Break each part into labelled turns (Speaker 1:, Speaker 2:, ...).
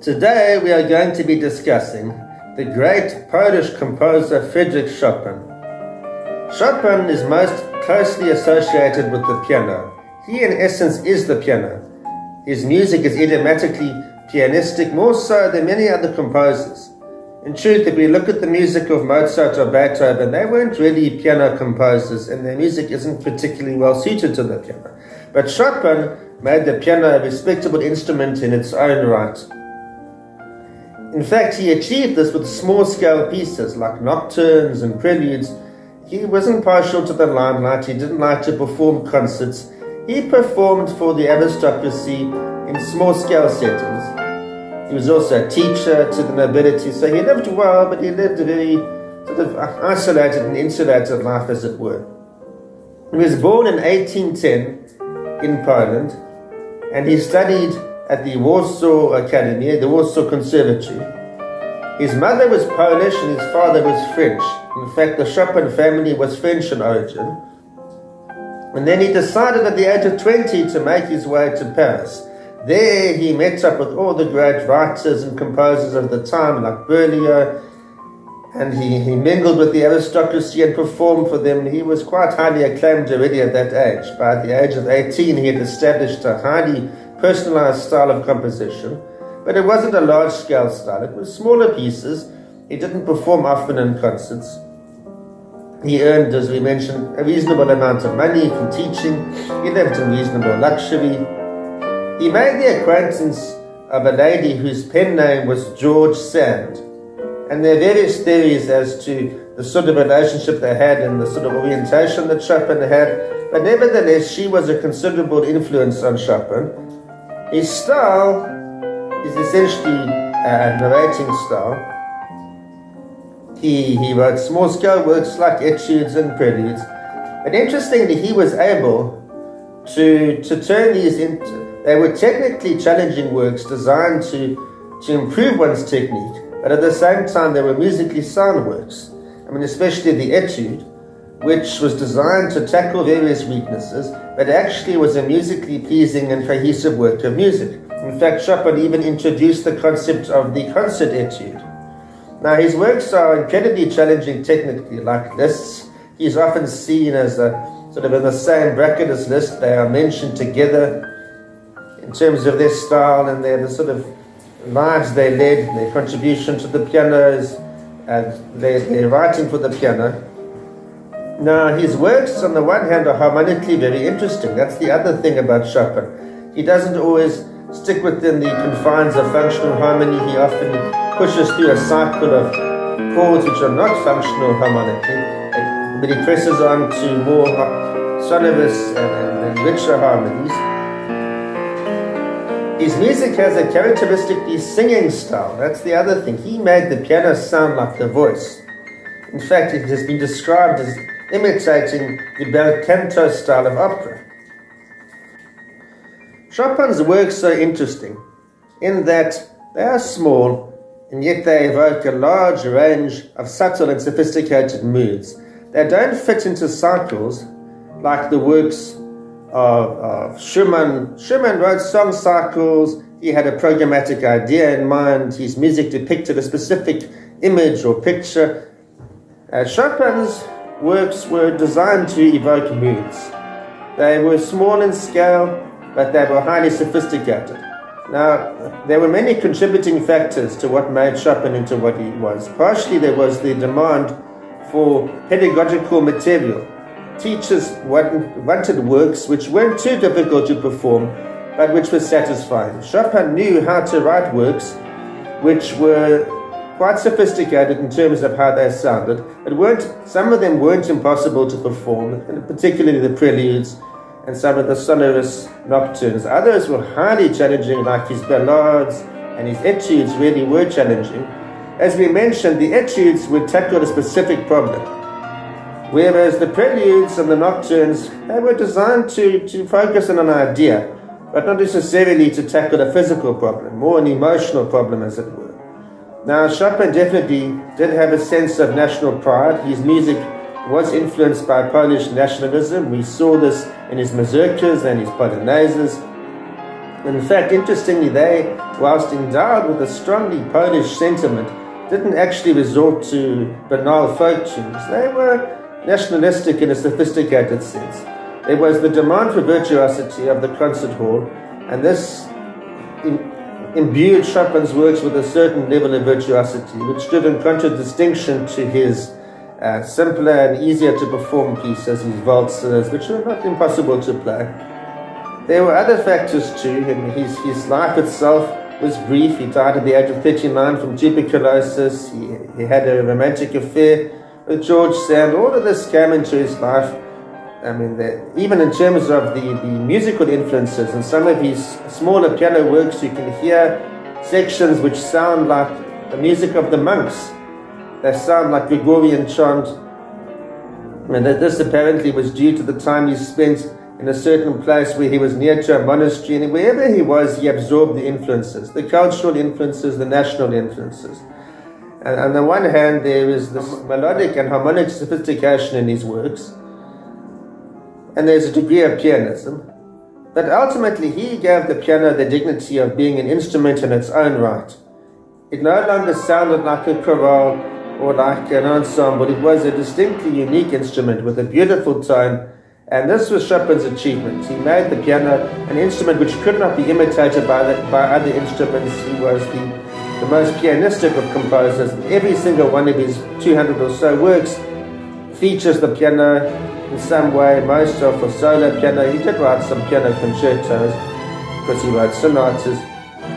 Speaker 1: Today we are going to be discussing the great Polish composer Frédéric Chopin. Chopin is most closely associated with the piano. He in essence is the piano. His music is idiomatically pianistic, more so than many other composers. In truth, if we look at the music of Mozart or Beethoven, they weren't really piano composers and their music isn't particularly well suited to the piano. But Chopin made the piano a respectable instrument in its own right. In fact, he achieved this with small-scale pieces like nocturnes and preludes. He wasn't partial to the limelight. He didn't like to perform concerts. He performed for the aristocracy in small-scale settings. He was also a teacher to the nobility, so he lived well, but he lived a very sort of isolated and insulated life, as it were. He was born in 1810 in Poland, and he studied at the Warsaw Academy, the Warsaw Conservatory. His mother was Polish and his father was French. In fact, the Chopin family was French in origin. And then he decided at the age of 20 to make his way to Paris. There he met up with all the great writers and composers of the time, like Berlioz, and he mingled with the aristocracy and performed for them. He was quite highly acclaimed already at that age. By the age of 18, he had established a highly personalized style of composition, but it wasn't a large-scale style. It was smaller pieces. He didn't perform often in concerts. He earned, as we mentioned, a reasonable amount of money from teaching. He lived in reasonable luxury. He made the acquaintance of a lady whose pen name was George Sand, and there are various theories as to the sort of relationship they had and the sort of orientation that Chopin had, but nevertheless she was a considerable influence on Chopin. His style is essentially a narrating style. He wrote small-scale works like etudes and preludes, but interestingly he was able to turn these into, they were technically challenging works designed to improve one's technique, but at the same time they were musically sound works. I mean, especially the etude, which was designed to tackle various weaknesses, but actually was a musically pleasing and cohesive work of music. In fact, Chopin even introduced the concept of the concert etude. Now, his works are incredibly challenging technically, like lists. He's often seen as a sort of in the same bracket as Liszt. They are mentioned together in terms of their style and the sort of lives they led, their contribution to the pianos, and their writing for the piano. Now, his works, on the one hand, are harmonically very interesting. That's the other thing about Chopin. He doesn't always stick within the confines of functional harmony. He often pushes through a cycle of chords which are not functional harmonically, but he presses on to more sonorous and richer harmonies. His music has a characteristically singing style. That's the other thing. He made the piano sound like the voice. In fact, it has been described as imitating the bel canto style of opera. Chopin's works are interesting in that they are small and yet they evoke a large range of subtle and sophisticated moods. They don't fit into cycles like the works of Schumann. Schumann wrote song cycles. He had a programmatic idea in mind. His music depicted a specific image or picture. Chopin's works were designed to evoke moods. They were small in scale, but they were highly sophisticated. Now, there were many contributing factors to what made Chopin into what he was. Partially, there was the demand for pedagogical material. Teachers wanted works which weren't too difficult to perform, but which were satisfying. Chopin knew how to write works which were quite sophisticated in terms of how they sounded, but some of them weren't impossible to perform, and particularly the preludes and some of the sonorous nocturnes. Others were highly challenging, like his ballades, and his etudes really were challenging. As we mentioned, the etudes would tackle a specific problem, whereas the preludes and the nocturnes, they were designed to focus on an idea, but not necessarily to tackle a physical problem, more an emotional problem, as it were. Now, Chopin definitely did have a sense of national pride. His music was influenced by Polish nationalism. We saw this in his mazurkas and his polonaises. In fact, interestingly, they, whilst endowed with a strongly Polish sentiment, didn't actually resort to banal folk tunes. They were nationalistic in a sophisticated sense. There was the demand for virtuosity of the concert hall, and this imbued Chopin's works with a certain level of virtuosity, which stood in contradistinction to his simpler and easier to perform pieces, his waltzes, which were not impossible to play. There were other factors too. His life itself was brief. He died at the age of 39 from tuberculosis. He had a romantic affair with George Sand. All of this came into his life. I mean, even in terms of the musical influences, in some of his smaller piano works, you can hear sections which sound like the music of the monks. They sound like Gregorian chant. And this apparently was due to the time he spent in a certain place where he was near to a monastery, and wherever he was, he absorbed the influences, the cultural influences, the national influences. And on the one hand, there is this melodic and harmonic sophistication in his works, and there's a degree of pianism. But ultimately, he gave the piano the dignity of being an instrument in its own right. It no longer sounded like a chorale or like an ensemble. It was a distinctly unique instrument with a beautiful tone. And this was Chopin's achievement. He made the piano an instrument which could not be imitated by other instruments. He was the most pianistic of composers. Every single one of his 200 or so works features the piano in some way. Most are for solo piano. He did write some piano concertos because he wrote sonatas.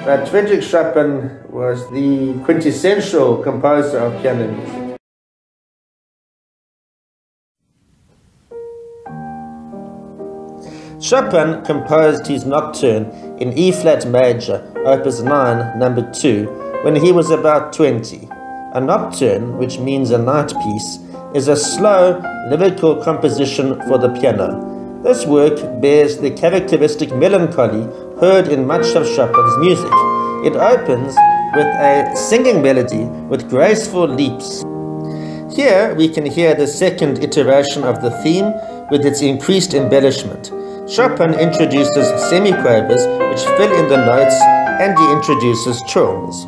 Speaker 1: But Frédéric Chopin was the quintessential composer of piano music. Chopin composed his Nocturne in E-flat major, opus 9, number 2, when he was about 20. A nocturne, which means a night piece, is a slow, lyrical composition for the piano. This work bears the characteristic melancholy heard in much of Chopin's music. It opens with a singing melody with graceful leaps. Here we can hear the second iteration of the theme with its increased embellishment. Chopin introduces semiquavers which fill in the notes, and he introduces trills.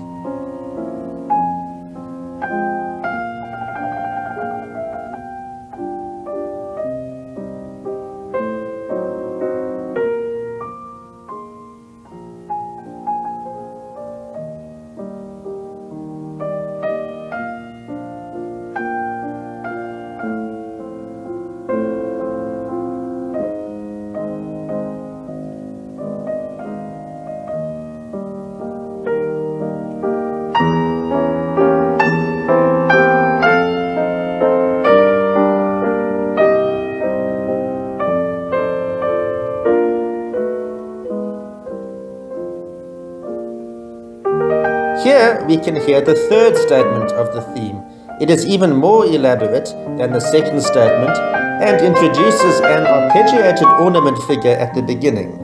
Speaker 1: Here we can hear the third statement of the theme. It is even more elaborate than the second statement and introduces an arpeggiated ornament figure at the beginning.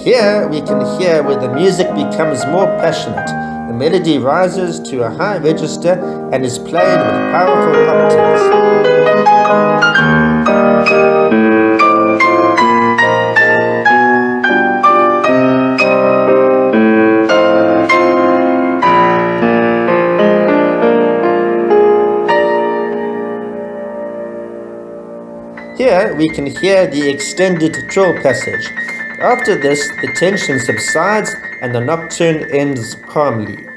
Speaker 1: Here we can hear where the music becomes more passionate. The melody rises to a high register and is played with powerful octaves. Here we can hear the extended trill passage. After this, the tension subsides and the nocturne ends calmly.